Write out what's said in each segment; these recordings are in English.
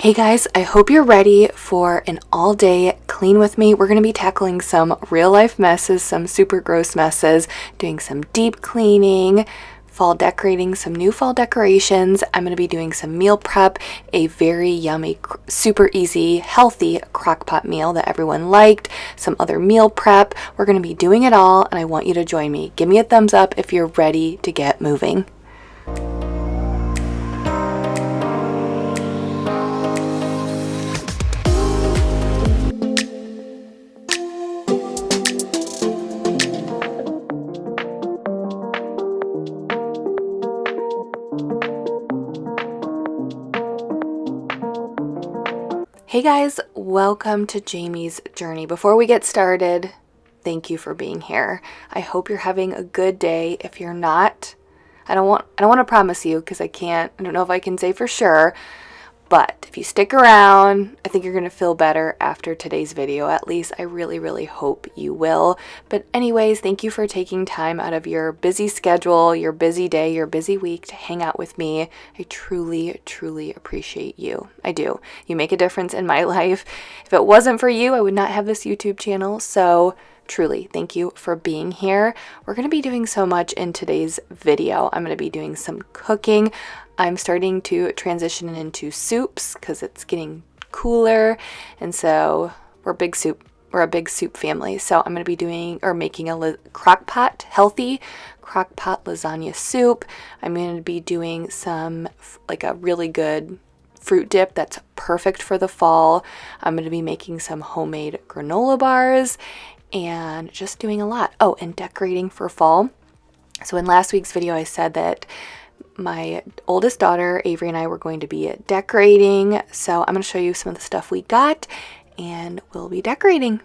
Hey guys, I hope you're ready for an all-day clean with me. We're going to be tackling some real-life messes, some super gross messes, doing some deep cleaning, fall decorating, some new fall decorations. I'm going to be doing some meal prep, a very yummy, super easy, healthy crock pot meal that everyone liked, some other meal prep. We're going to be doing it all, and I want you to join me. Give me a thumbs up if you're ready to get moving. Hey guys, welcome to Jamie's Journey. Before we get started, thank you for being here. I hope you're having a good day. If you're not, I don't want to promise you because I don't know if I can say for sure, but if you stick around, I think you're going to feel better after today's video. At least I really, really hope you will. But anyways, thank you for taking time out of your busy schedule, your busy day, your busy week to hang out with me. I truly, truly appreciate you. I do. You make a difference in my life. If it wasn't for you, I would not have this YouTube channel. So truly, thank you for being here. We're going to be doing so much in today's video. I'm going to be doing some cooking. I'm starting to transition into soups because it's getting cooler, and so we're a big soup family. So I'm going to be making a healthy crock pot lasagna soup. I'm going to be doing some a really good fruit dip that's perfect for the fall. I'm going to be making some homemade granola bars and just doing a lot. Oh, and decorating for fall. So in last week's video, I said that my oldest daughter, Avery, and I were going to be decorating. So I'm going to show you some of the stuff we got, and we'll be decorating.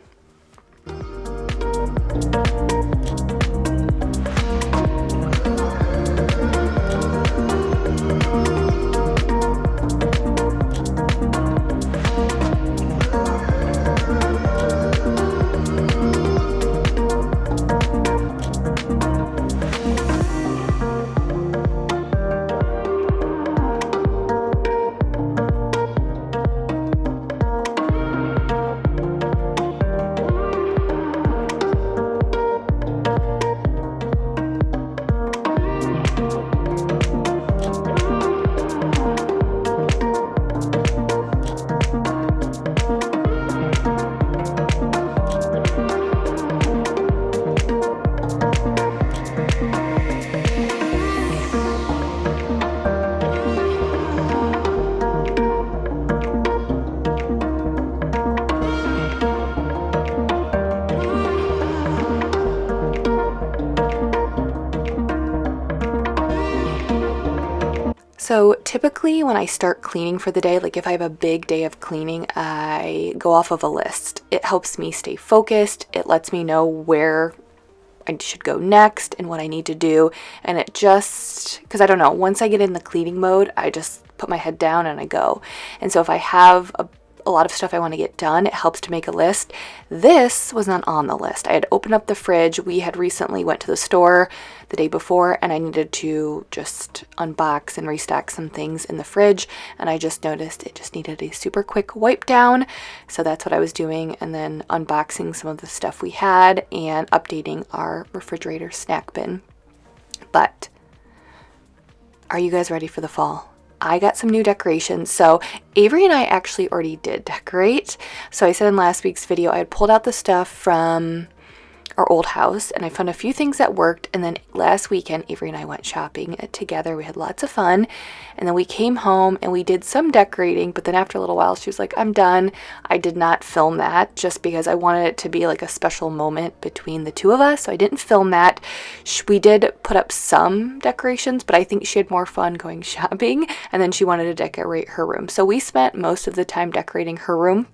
So typically when I start cleaning for the day, like if I have a big day of cleaning, I go off of a list. It helps me stay focused. It lets me know where I should go next and what I need to do. And it just, because I don't know, once I get in the cleaning mode, I just put my head down and I go. And so if I have a lot of stuff I want to get done, it helps to make a list. This was not on the list. I had opened up the fridge. We had recently went to the store the day before, and I needed to just unbox and restock some things in the fridge, and I just noticed it just needed a super quick wipe down. So that's what I was doing, and then unboxing some of the stuff we had and updating our refrigerator snack bin. But are you guys ready for the fall? I got some new decorations. So Avery and I actually already did decorate. So I said in last week's video, I had pulled out the stuff from our old house and I found a few things that worked. And then last weekend, Avery and I went shopping together. We had lots of fun. And then we came home and we did some decorating. But then after a little while, she was like, I'm done. I did not film that just because I wanted it to be like a special moment between the two of us. So I didn't film that. We did put up some decorations, but I think she had more fun going shopping. And then she wanted to decorate her room. So we spent most of the time decorating her room.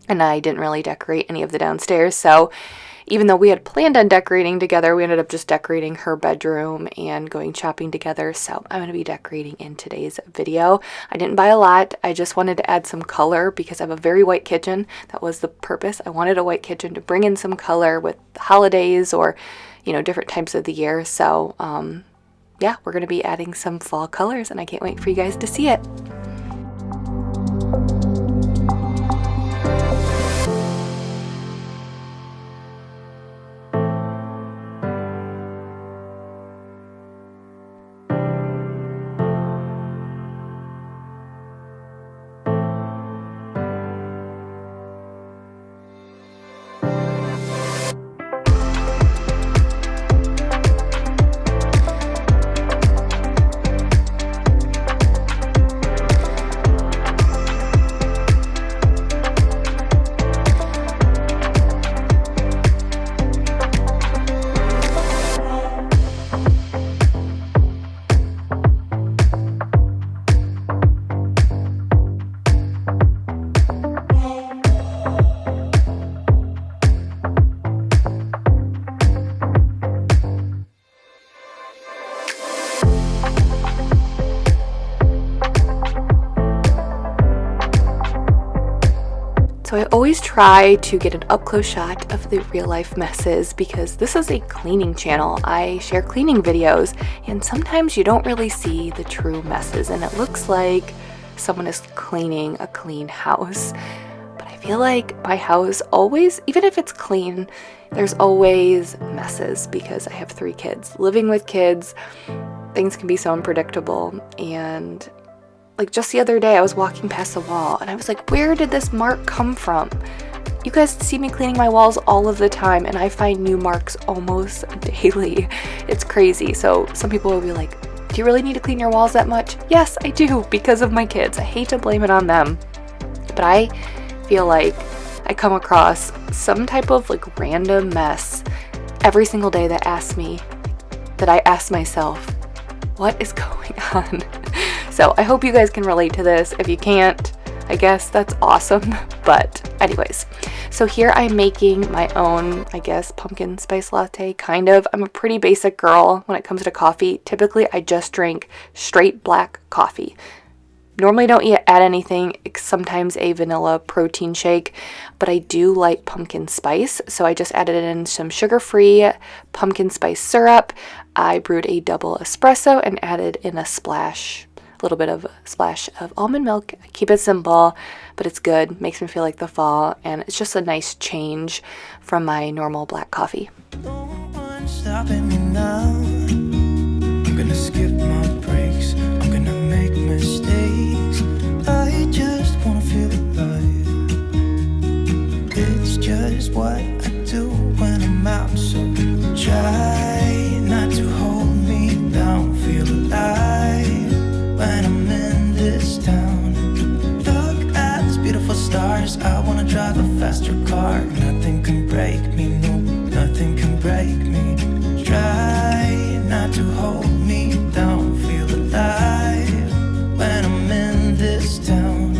And I didn't really decorate any of the downstairs. So even though we had planned on decorating together, we ended up just decorating her bedroom and going shopping together. So I'm going to be decorating in today's video. I didn't buy a lot. I just wanted to add some color because I have a very white kitchen. That was the purpose. I wanted a white kitchen to bring in some color with the holidays or, you know, different times of the year. So yeah, we're going to be adding some fall colors and I can't wait for you guys to see it. So I always try to get an up-close shot of the real-life messes because this is a cleaning channel. I share cleaning videos, and sometimes you don't really see the true messes, and it looks like someone is cleaning a clean house. But I feel like my house always, even if it's clean, there's always messes because I have 3 kids. Living with kids, things can be so unpredictable, and like just the other day I was walking past the wall and I was like, where did this mark come from? You guys see me cleaning my walls all of the time and I find new marks almost daily. It's crazy. So some people will be like, do you really need to clean your walls that much? Yes, I do, because of my kids. I hate to blame it on them, but I feel like I come across some type of like random mess every single day that I ask myself, what is going on? So I hope you guys can relate to this. If you can't, I guess that's awesome. But anyways, so here I'm making my own, I guess, pumpkin spice latte, kind of. I'm a pretty basic girl when it comes to coffee. Typically, I just drink straight black coffee. Normally don't add anything, sometimes a vanilla protein shake, but I do like pumpkin spice, so I just added in some sugar-free pumpkin spice syrup. I brewed a double espresso and added in a little bit of a splash of almond milk. I keep it simple, but it's good, makes me feel like the fall, and it's just a nice change from my normal black coffee. No one's stopping me now. I'm gonna skip my breaks. I'm gonna make mistakes. I just wanna feel alive. It's just what I do when I'm out. So try not to hold me down. Feel alive when I'm in this town. Look at these beautiful stars. I wanna drive a faster car. Nothing can break me, no, nothing can break me. Try not to hold me down. Feel alive when I'm in this town.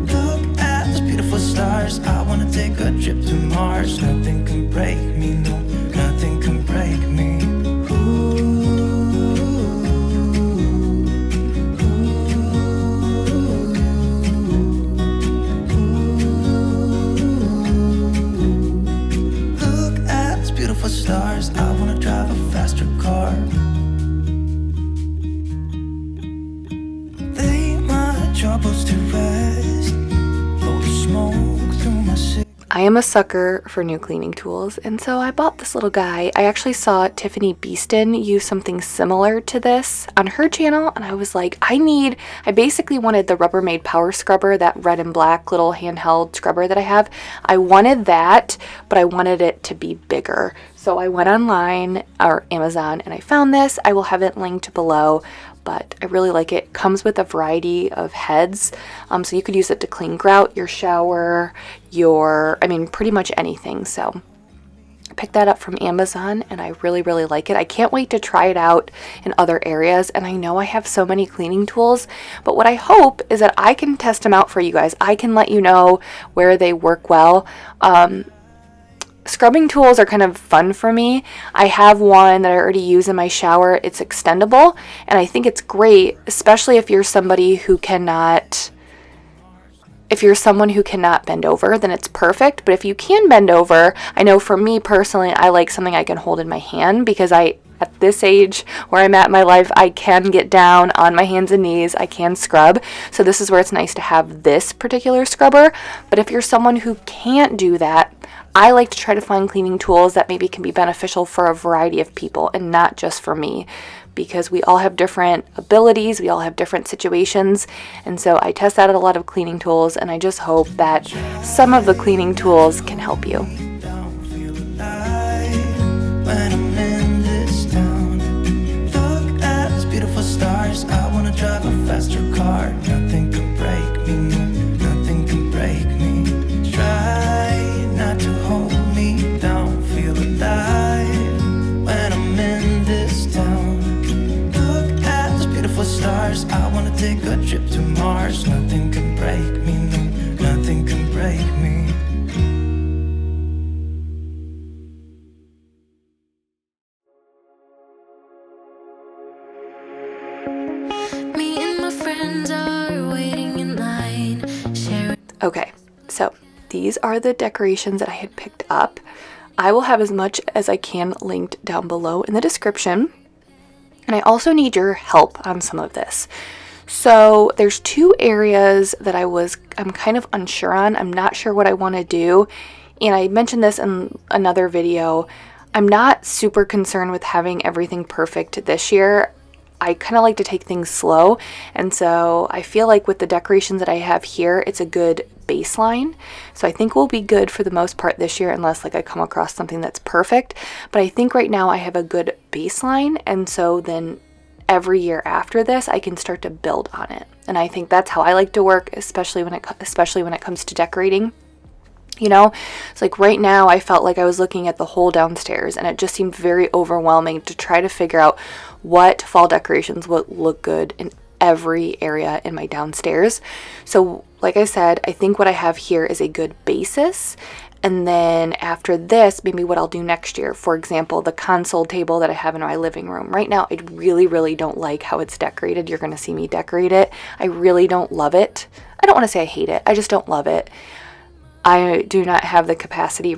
Look at these beautiful stars. I wanna take a trip to Mars. Nothing can break me, no, nothing can break me. Stars, I wanna drive a faster car. Lay my troubles to rest. Blow the smoke through my city. I am a sucker for new cleaning tools, and so I bought this little guy. I actually saw Tiffany Beeston use something similar to this on her channel, and I was like, I basically wanted the Rubbermaid Power Scrubber, that red and black little handheld scrubber that I have. I wanted that, but I wanted it to be bigger. So I went online or Amazon and I found this. I will have it linked below, but I really like it. It comes with a variety of heads, so you could use it to clean grout, your shower, pretty much anything. So I picked that up from Amazon and I really, really like it. I can't wait to try it out in other areas, and I know I have so many cleaning tools, but what I hope is that I can test them out for you guys. I can let you know where they work well. Scrubbing tools are kind of fun for me. I have one that I already use in my shower. It's extendable, and I think it's great, especially if you're someone who cannot bend over, then it's perfect. But if you can bend over, I know for me personally, I like something I can hold in my hand because at this age where I'm at in my life, I can get down on my hands and knees. I can scrub. So this is where it's nice to have this particular scrubber. But if you're someone who can't do that, I like to try to find cleaning tools that maybe can be beneficial for a variety of people and not just for me, because we all have different abilities, we all have different situations, and so I test out a lot of cleaning tools, and I just hope that some of the cleaning tools can help you. I wanna drive a faster car. Nothing can break me, no, nothing can break me. Try not to hold me down. Feel alive when I'm in this town. Look at those beautiful stars. I wanna take a trip to Mars. Nothing can break me, no, nothing can break me. Okay, so these are the decorations that I had picked up. I will have as much as I can linked down below in the description. And I also need your help on some of this. So there's 2 areas that I'm kind of unsure on. I'm not sure what I want to do. And I mentioned this in another video. I'm not super concerned with having everything perfect this year. I kind of like to take things slow. And so I feel like with the decorations that I have here, it's a good baseline. So I think we'll be good for the most part this year, unless like I come across something that's perfect. But I think right now I have a good baseline. And so then every year after this, I can start to build on it. And I think that's how I like to work, especially when it comes to decorating. You know, it's like right now I felt like I was looking at the whole downstairs, and it just seemed very overwhelming to try to figure out what fall decorations would look good in every area in my downstairs. So like I said, I think what I have here is a good basis. And then after this, maybe what I'll do next year, for example, the console table that I have in my living room. Right now, I really don't like how it's decorated. You're going to see me decorate it. I really don't love it. I don't want to say I hate it. I just don't love it. I do not have the capacity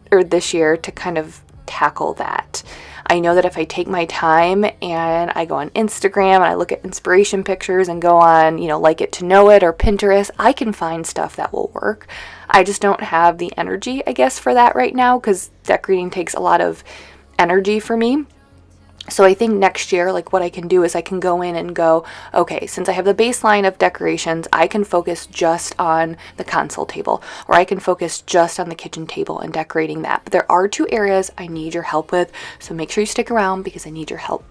this year to kind of tackle that. I know that if I take my time and I go on Instagram and I look at inspiration pictures and go on, Like It to Know It or Pinterest, I can find stuff that will work. I just don't have the energy, I guess, for that right now, because decorating takes a lot of energy for me. So I think next year, like what I can do is I can go in and go, okay, since I have the baseline of decorations, I can focus just on the console table, or I can focus just on the kitchen table and decorating that. But there are 2 areas I need your help with, so make sure you stick around because I need your help.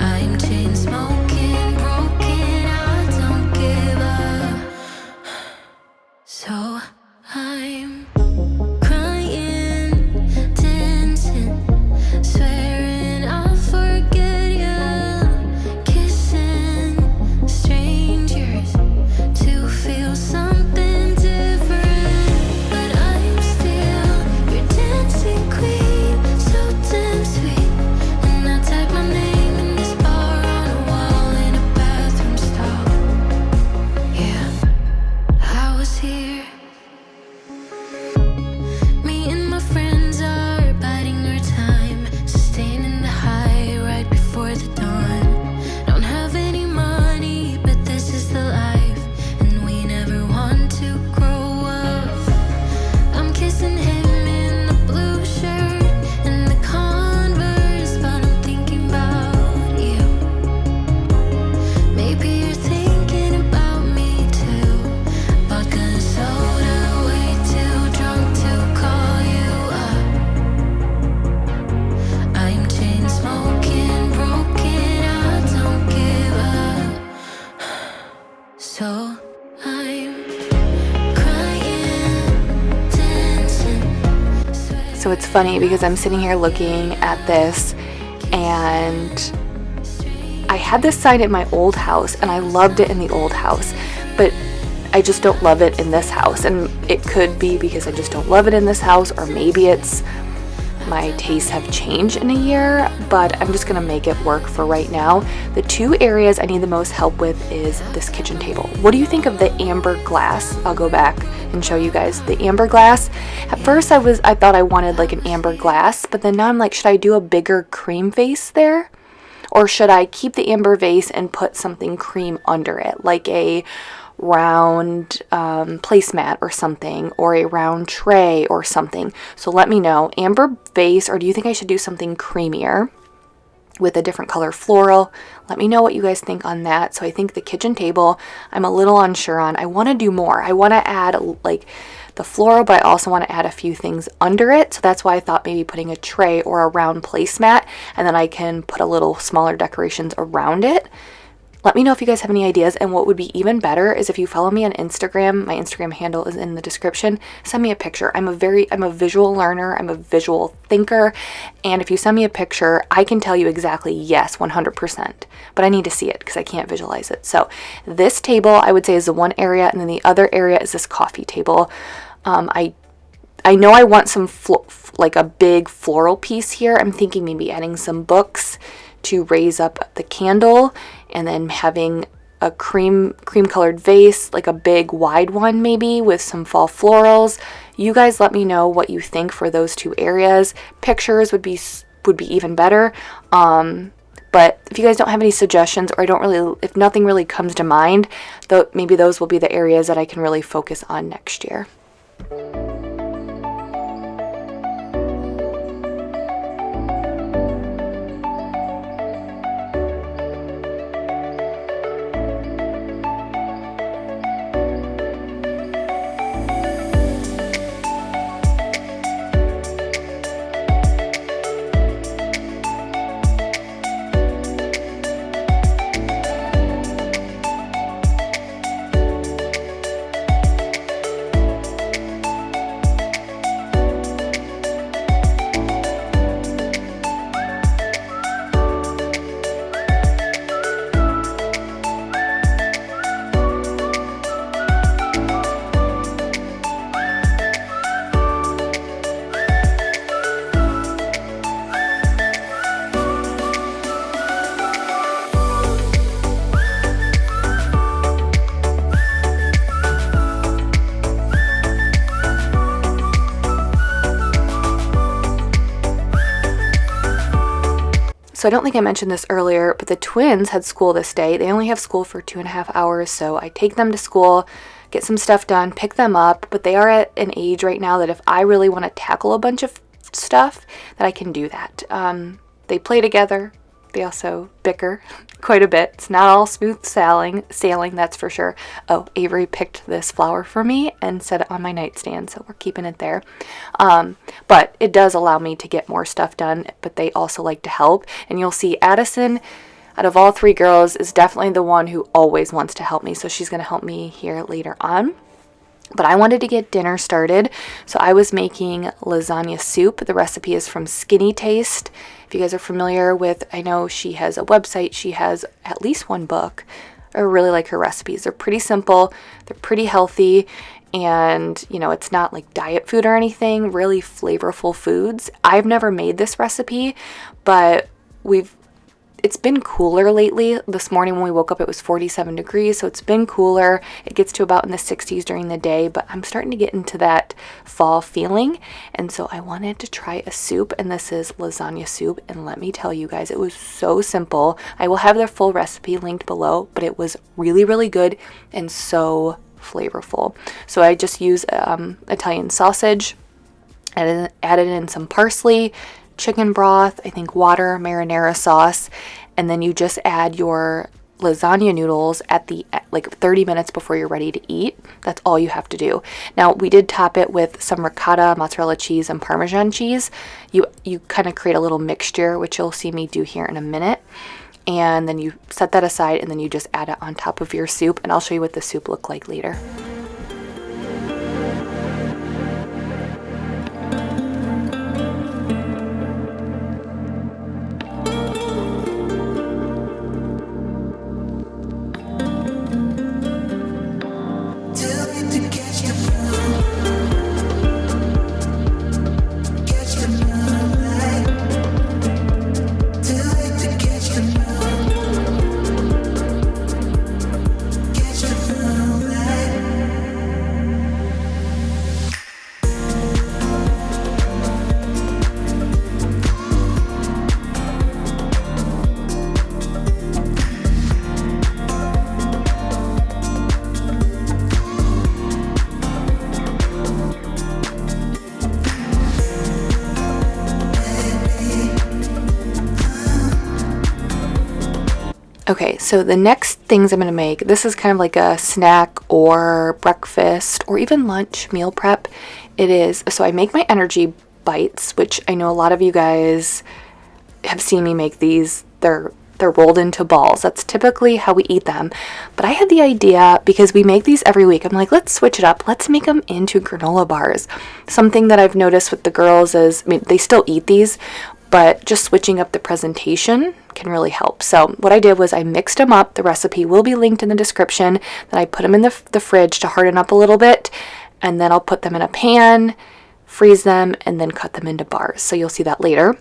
I'm chain smoking, broken, I don't give up. So I'm crying, dancing, swearing I'll forget you, kissing strangers to feel something different. But I'm still your dancing queen, so damn sweet. And I type my name in this bar on a wall in a bathroom stall. Yeah, I was here. Me and my friends are biding our time, sustaining the high right before the dawn. Don't have any money, but this is the life, and we never want to grow up. I'm kissing him in the blue shirt and the Converse, but I'm thinking about you. Maybe you're thinking about me too. Vodka and soda, way too drunk to call you up. I'm chain smoking, broken, I don't give up. So I'm crying, dancing, So it's funny because I'm sitting here looking at this, and I had this sign at my old house and I loved it in the old house, but I just don't love it in this house. And it could be because I just don't love it in this house, or maybe it's my tastes have changed in a year, but I'm just gonna make it work for right now. The 2 areas I need the most help with is this kitchen table. What do you think of the amber glass? I'll go back and show you guys the amber glass. At first I thought I wanted like an amber glass, but then now I'm like, should I do a bigger cream vase there? Or should I keep the amber vase and put something cream under it, like a round placemat or something, or a round tray or something? So let me know, amber vase, or do you think I should do something creamier with a different color floral? Let me know what you guys think on that. So I think the kitchen table, I'm a little unsure on. I want to do more. I want to add like the floral, but I also want to add a few things under it. So that's why I thought maybe putting a tray or a round placemat, and then I can put a little smaller decorations around it. Let me know if you guys have any ideas, and what would be even better is if you follow me on Instagram. My Instagram handle is in the description. Send me a picture. I'm a visual learner. I'm a visual thinker. And if you send me a picture, I can tell you exactly, yes, 100%. But I need to see it because I can't visualize it. So this table, I would say, is the one area, and then the other area is this coffee table. I know I want some like a big floral piece here. I'm thinking maybe adding some books to raise up the candle, and then having a cream colored vase, like a big wide one maybe with some fall florals. You guys let me know what you think for those two areas. Pictures would be even better. But if you guys don't have any suggestions, or if nothing really comes to mind, maybe those will be the areas that I can really focus on next year. So I don't think I mentioned this earlier, but the twins had school this day. They only have school for 2.5 hours, so I take them to school, get some stuff done, pick them up, but they are at an age right now that if I really want to tackle a bunch of stuff, that I can do that. They play together. They also bicker quite a bit. It's not all smooth sailing, that's for sure. Oh, Avery picked this flower for me and set it on my nightstand, so we're keeping it there. But it does allow me to get more stuff done, but they also like to help. And you'll see Addison, out of all three girls, is definitely the one who always wants to help me, so she's going to help me here later on. But I wanted to get dinner started, so I was making lasagna soup. The recipe is from Skinny Taste. If you guys are familiar with, I know she has a website, she has at least one book. I really like her recipes. They're pretty simple, they're pretty healthy, and it's not like diet food or anything, really flavorful foods. I've never made this recipe, but it's been cooler lately. This morning when we woke up, it was 47 degrees, so it's been cooler. It gets to about in the 60s during the day, but I'm starting to get into that fall feeling, and so I wanted to try a soup, and this is lasagna soup, and let me tell you guys, it was so simple. I will have their full recipe linked below, but it was really, really good and so flavorful. So I just use Italian sausage, added in some parsley, chicken broth, I think water, marinara sauce, and then you just add your lasagna noodles at like 30 minutes before you're ready to eat. That's all you have to do. Now, we did top it with some ricotta, mozzarella cheese, and Parmesan cheese. You kind of create a little mixture, which you'll see me do here in a minute. And then you set that aside, and then you just add it on top of your soup, and I'll show you what the soup looked like later. Okay, so the next things I'm going to make, this is kind of like a snack or breakfast or even lunch meal prep. So I make my energy bites, which I know a lot of you guys have seen me make these. They're rolled into balls. That's typically how we eat them. But I had the idea, because we make these every week, I'm like, let's switch it up. Let's make them into granola bars. Something that I've noticed with the girls is, they still eat these, but just switching up the presentation can really help. So what I did was I mixed them up. The recipe will be linked in the description. Then I put them in the fridge to harden up a little bit, and then I'll put them in a pan, freeze them, and then cut them into bars. So you'll see that later.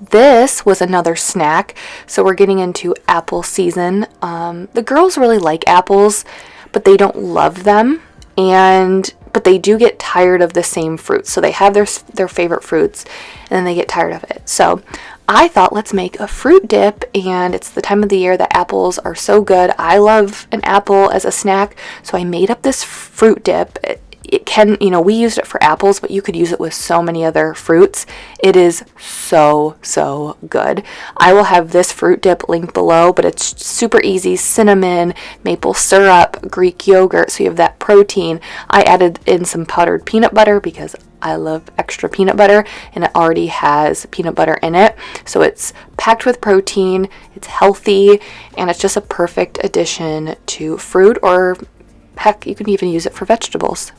This was another snack. So we're getting into apple season. The girls really like apples, but they don't love them. But they do get tired of the same fruits. So they have their favorite fruits and then they get tired of it. So I thought, let's make a fruit dip, and it's the time of the year that apples are so good. I love an apple as a snack, so I made up this fruit dip. It can, we used it for apples, but you could use it with so many other fruits. It is so, so good. I will have this fruit dip linked below, but it's super easy. Cinnamon, maple syrup, Greek yogurt, so you have that protein. I added in some powdered peanut butter because I love extra peanut butter, and it already has peanut butter in it. So it's packed with protein, it's healthy, and it's just a perfect addition to fruit, or heck, you can even use it for vegetables.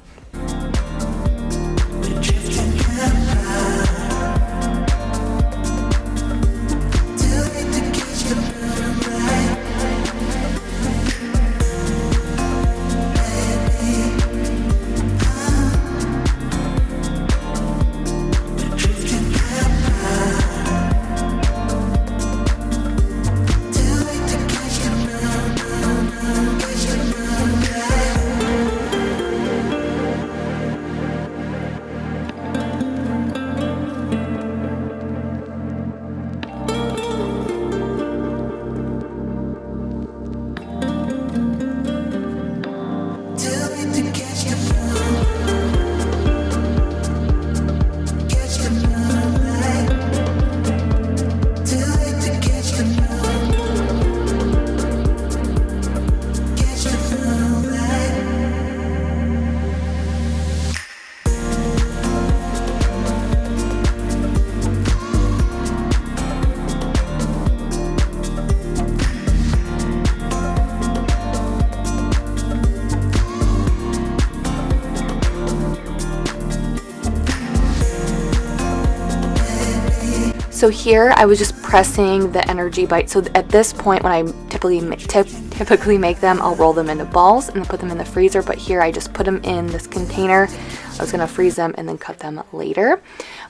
So here I was just pressing the energy bite. So at this point, when I typically make them, I'll roll them into balls and then put them in the freezer. But here I just put them in this container. I was going to freeze them and then cut them later.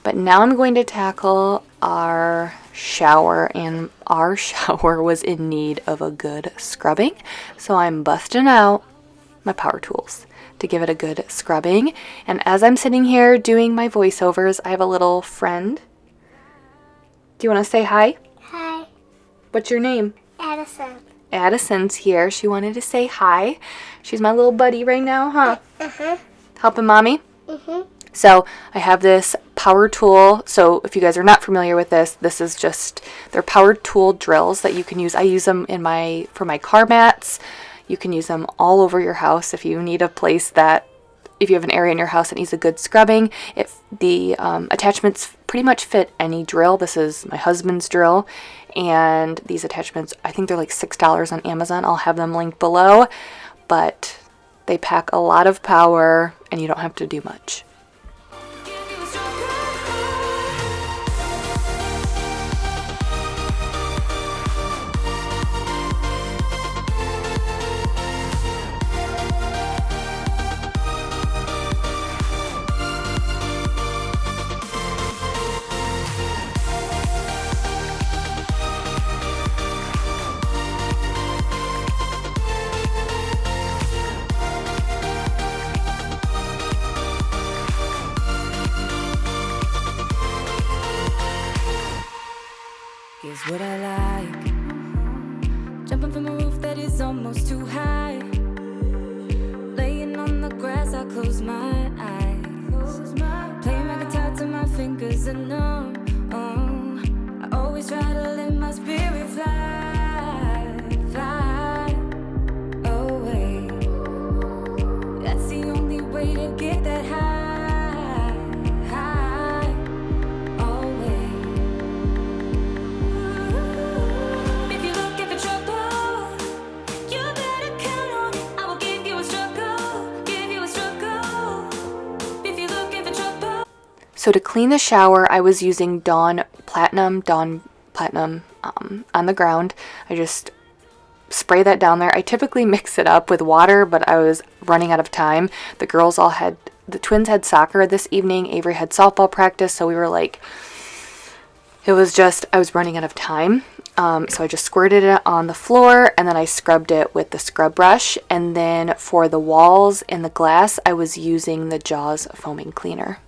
But now I'm going to tackle our shower, and our shower was in need of a good scrubbing. So I'm busting out my power tools to give it a good scrubbing. And as I'm sitting here doing my voiceovers, I have a little friend. Do you want to say hi? Hi. What's your name? Addison. Addison's here. She wanted to say hi. She's my little buddy right now, huh? Uh-huh. Helping mommy? Mm-hmm. So I have this power tool. So if you guys are not familiar with this is just, they're power tool drills that you can use. I use them for my car mats. You can use them all over your house if you need a place that, if you have an area in your house that needs a good scrubbing. The attachments pretty much fit any drill. This is my husband's drill, and these attachments, I think they're like $6 on Amazon. I'll have them linked below, but they pack a lot of power and you don't have to do much. Here's what I like. Jumping from a roof that is almost too high. Laying on the grass, I close my eyes. Playing my guitar till my fingers are numb. I always try to let my spirit fly, fly away. That's the only way to get that high, high away. If you're looking for trouble, you better count on it. I will give you a struggle, give you a struggle. If you're looking for trouble. So to clean the shower, I was using Dawn Platinum on the ground. I just spray that down there. I typically mix it up with water, but I was running out of time. The twins had soccer this evening. Avery had softball practice, so we were like, It was just, I was running out of time. So I just squirted it on the floor and then I scrubbed it with the scrub brush. And then for the walls and the glass, I was using the Jaws foaming cleaner.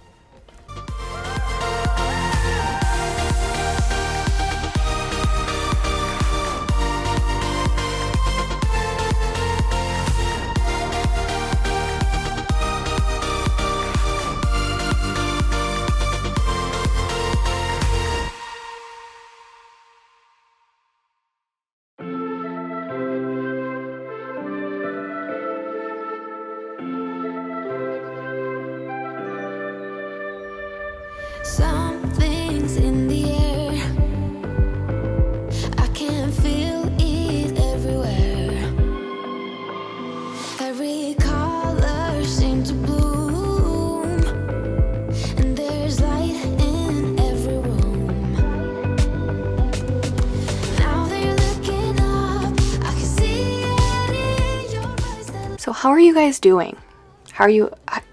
Something's in the air. I can feel it everywhere. Every color seems to bloom, and there's light in every room. Now that you're looking up, I can see it in your eyes. So how are you guys doing?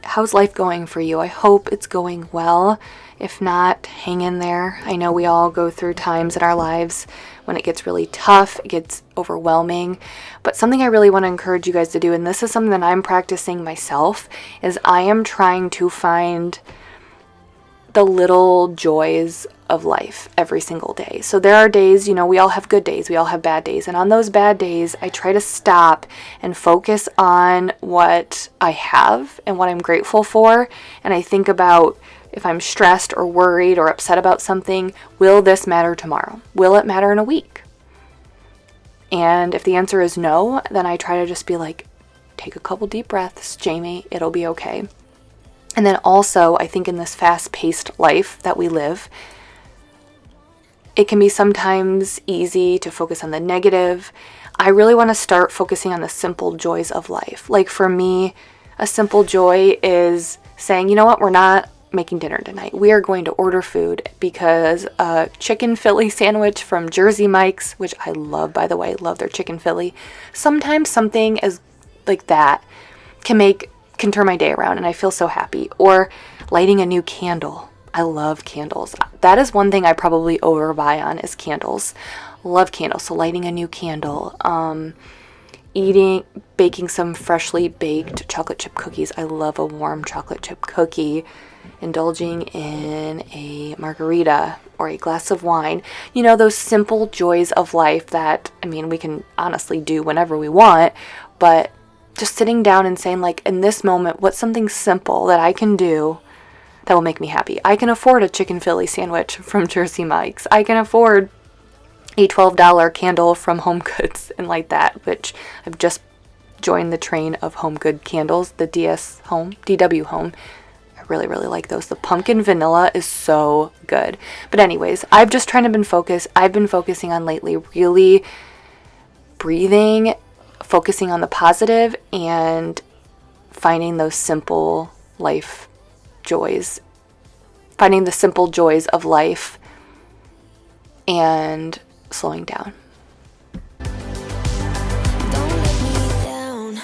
How's life going for you? I hope it's going well. If not, hang in there. I know we all go through times in our lives when it gets really tough, it gets overwhelming. But something I really want to encourage you guys to do, and this is something that I'm practicing myself, is I am trying to find the little joys of life every single day. So there are days, we all have good days, we all have bad days. And on those bad days, I try to stop and focus on what I have and what I'm grateful for. And I think about, if I'm stressed or worried or upset about something, will this matter tomorrow? Will it matter in a week? And if the answer is no, then I try to just be like, take a couple deep breaths, Jamie, it'll be okay. And then also, I think in this fast-paced life that we live, it can be sometimes easy to focus on the negative. I really want to start focusing on the simple joys of life. Like for me, a simple joy is saying, you know what, we're not making dinner tonight. We are going to order food because a chicken Philly sandwich from Jersey Mike's, which I love, by the way, love their chicken Philly. Sometimes something as like that can turn my day around and I feel so happy. Or lighting a new candle. I love candles. That is one thing I probably overbuy on is candles. Love candles. So lighting a new candle, baking some freshly baked chocolate chip cookies. I love a warm chocolate chip cookie. Indulging in a margarita or a glass of wine. Those simple joys of life that, we can honestly do whenever we want, but just sitting down and saying, like, in this moment, what's something simple that I can do that will make me happy? I can afford a chicken Philly sandwich from Jersey Mike's. I can afford a $12 candle from Home Goods and like that, which I've just joined the train of Home Good candles, the DW Home. I really, really like those. The pumpkin vanilla is so good. But anyways, I've just I've been focusing on lately really breathing, focusing on the positive, and finding those simple life joys, finding the simple joys of life and slowing down. Don't let me down.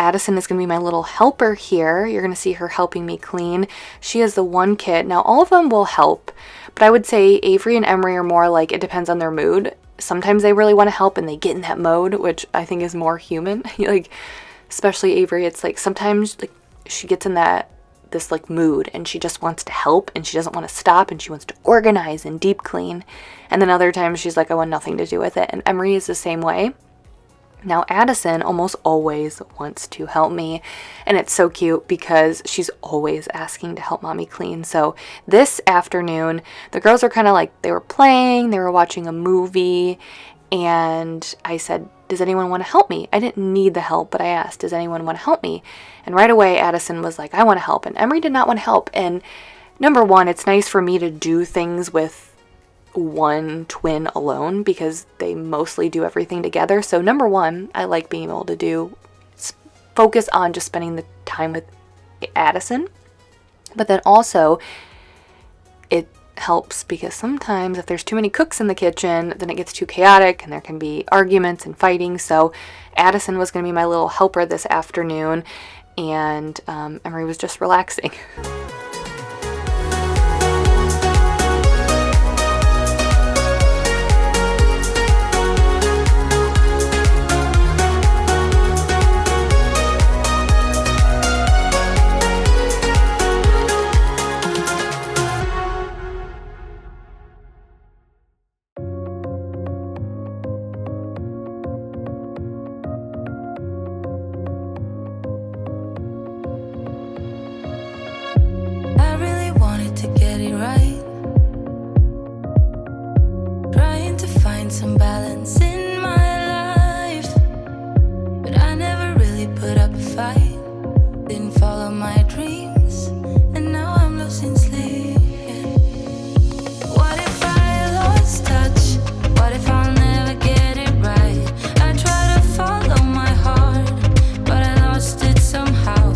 Addison is going to be my little helper here. You're going to see her helping me clean. She is the one kid. Now, all of them will help, but I would say Avery and Emery are more like, it depends on their mood. Sometimes they really want to help and they get in that mode, which I think is more human. Like, especially Avery, it's like sometimes like she gets in this like mood and she just wants to help and she doesn't want to stop and she wants to organize and deep clean. And then other times she's like, I want nothing to do with it. And Emery is the same way. Now, Addison almost always wants to help me, and it's so cute because she's always asking to help mommy clean. So this afternoon, the girls are kind of like, they were playing, they were watching a movie, and I said, does anyone want to help me? I didn't need the help, but I asked, does anyone want to help me? And right away, Addison was like, I want to help, and Emery did not want to help. And number one, it's nice for me to do things with one twin alone because they mostly do everything together. So number one, I like being able to focus on just spending the time with Addison. But then also it helps because sometimes if there's too many cooks in the kitchen, then it gets too chaotic and there can be arguments and fighting. So Addison was going to be my little helper this afternoon, and Emery was just relaxing. Some balance in my life, but I never really put up a fight. Didn't follow my dreams, and now I'm losing sleep. What if I lost touch? What if I'll never get it right? I try to follow my heart, but I lost it somehow.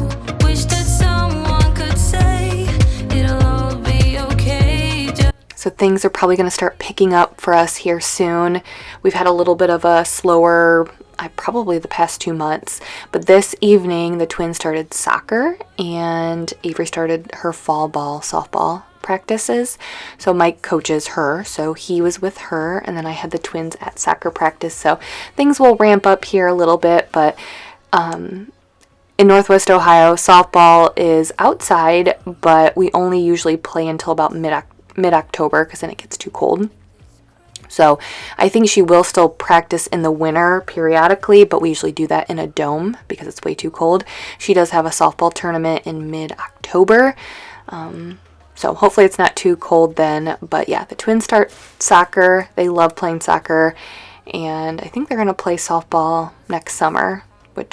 Wish that someone could say it'll all be okay. So things are probably going to start picking up for us here soon. We've had a little bit of a slower, probably the past 2 months, but this evening the twins started soccer and Avery started her fall ball, softball practices. So Mike coaches her, so he was with her, and then I had the twins at soccer practice. So things will ramp up here a little bit, but in Northwest Ohio, softball is outside, but we only usually play until about mid-October because then it gets too cold. So I think she will still practice in the winter periodically, but we usually do that in a dome because it's way too cold. She does have a softball tournament in mid-October, so hopefully it's not too cold then. But yeah, the twins start soccer. They love playing soccer, and I think they're going to play softball next summer,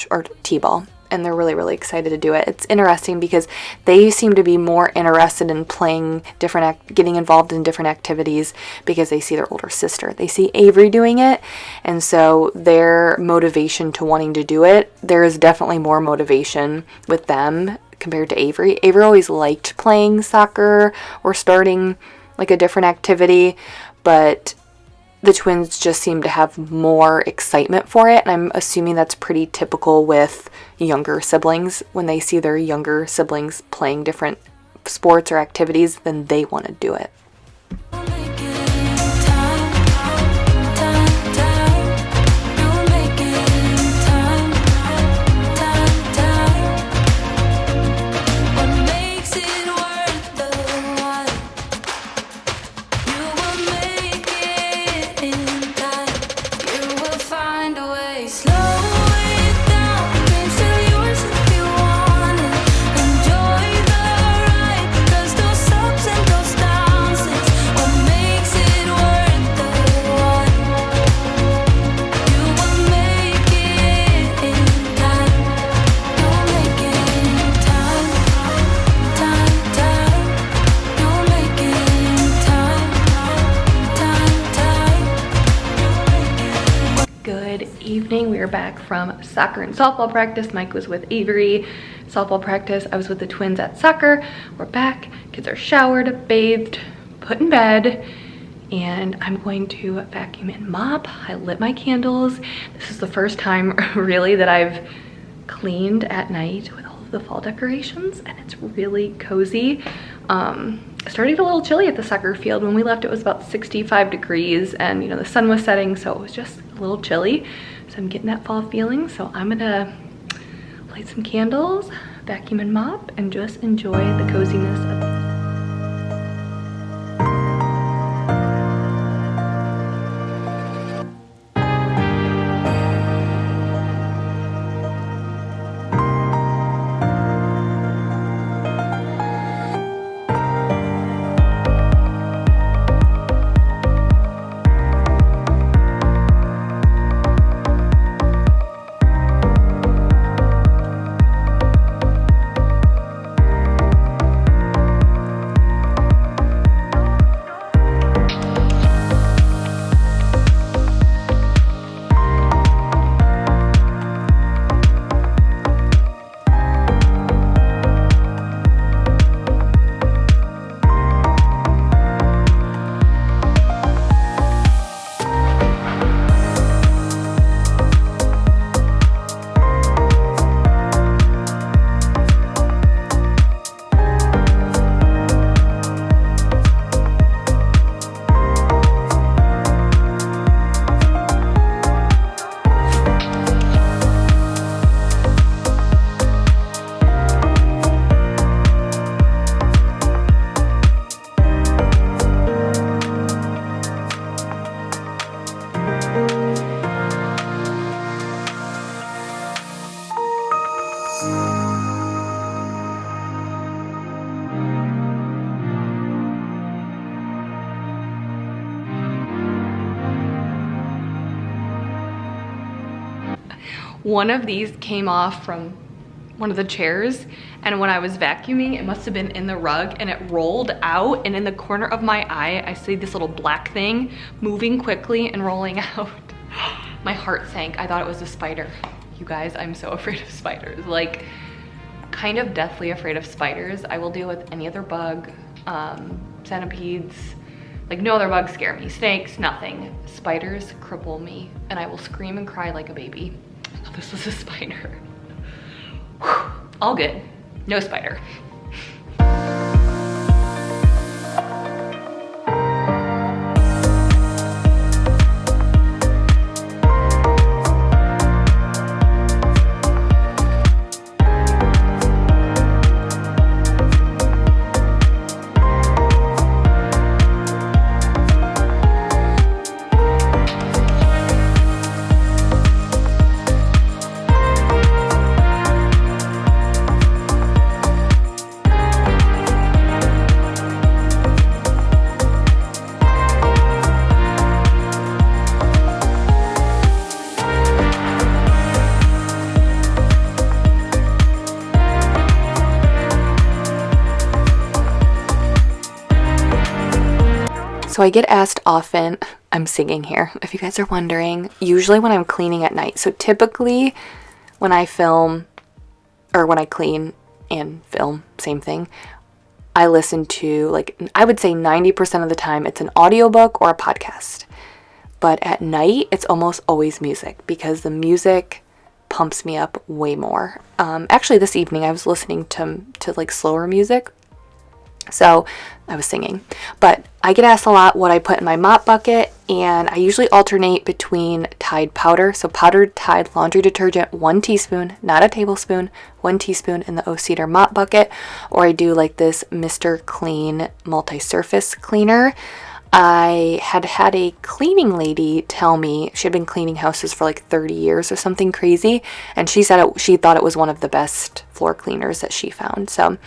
or t-ball. And they're really, really excited to do it. It's interesting because they seem to be more interested in playing getting involved in different activities because they see their older sister. They see Avery doing it, and so their motivation to wanting to do it, there is definitely more motivation with them compared to Avery. Avery always liked playing soccer or starting like a different activity, but the twins just seem to have more excitement for it, and I'm assuming that's pretty typical with younger siblings. When they see their younger siblings playing different sports or activities, then they want to do it. We are back from soccer and softball practice. Mike was with Avery. Softball practice, I was with the twins at soccer. We're back. Kids are showered, bathed, put in bed, and I'm going to vacuum and mop. I lit my candles. This is the first time really that I've cleaned at night with all of the fall decorations, and it's really cozy. It started a little chilly at the soccer field. When we left, it was about 65 degrees, and you know, the sun was setting, so it was just a little chilly. So I'm getting that fall feeling. So I'm gonna light some candles, vacuum and mop, and just enjoy the coziness of it. One of these came off from one of the chairs, and when I was vacuuming, it must have been in the rug, and it rolled out, and in the corner of my eye, I see this little black thing moving quickly and rolling out. My heart sank. I thought it was a spider. You guys, I'm so afraid of spiders. Like, kind of deathly afraid of spiders. I will deal with any other bug, centipedes, like no other bugs scare me. Snakes, nothing. Spiders cripple me, and I will scream and cry like a baby. Oh, this was a spider. Whew. All good. No spider. So I get asked often, I'm singing here, if you guys are wondering, usually when I'm cleaning at night. So typically when I film, or when I clean and film, same thing, I listen to, like, I would say 90% of the time it's an audiobook or a podcast. But at night, it's almost always music, because the music pumps me up way more. Actually, this evening I was listening to like slower music. So I was singing, but I get asked a lot what I put in my mop bucket, and I usually alternate between Tide powder, so powdered Tide laundry detergent, 1 teaspoon, not a tablespoon, 1 teaspoon in the O-Cedar mop bucket, or I do like this Mr. Clean multi-surface cleaner. I had a cleaning lady tell me, she had been cleaning houses for like 30 years or something crazy, and she said she thought it was one of the best floor cleaners that she found. So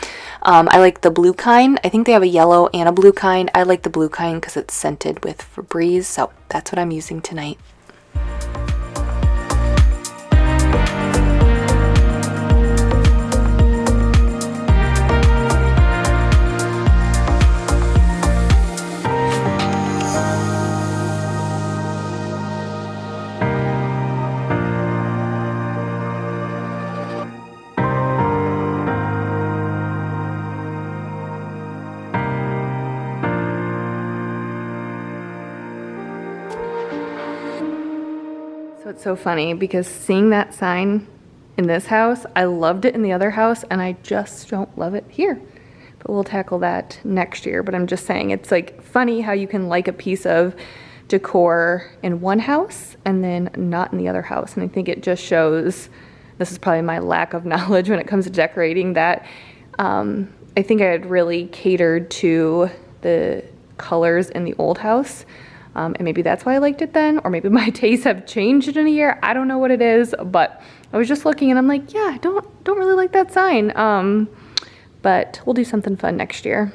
I like the blue kind. I think they have a yellow and a blue kind. I like the blue kind because it's scented with Febreze, so that's what I'm using tonight. So it's so funny because seeing that sign in this house. I loved it in the other house, and I just don't love it here. But we'll tackle that next year. But I'm just saying, it's like funny how you can like a piece of decor in one house and then not in the other house. And I think it just shows, this is probably my lack of knowledge when it comes to decorating, that I think I had really catered to the colors in the old house. And maybe that's why I liked it then, or maybe my tastes have changed in a year. I don't know what it is, but I was just looking and I'm like, yeah, I don't really like that sign. But we'll do something fun next year.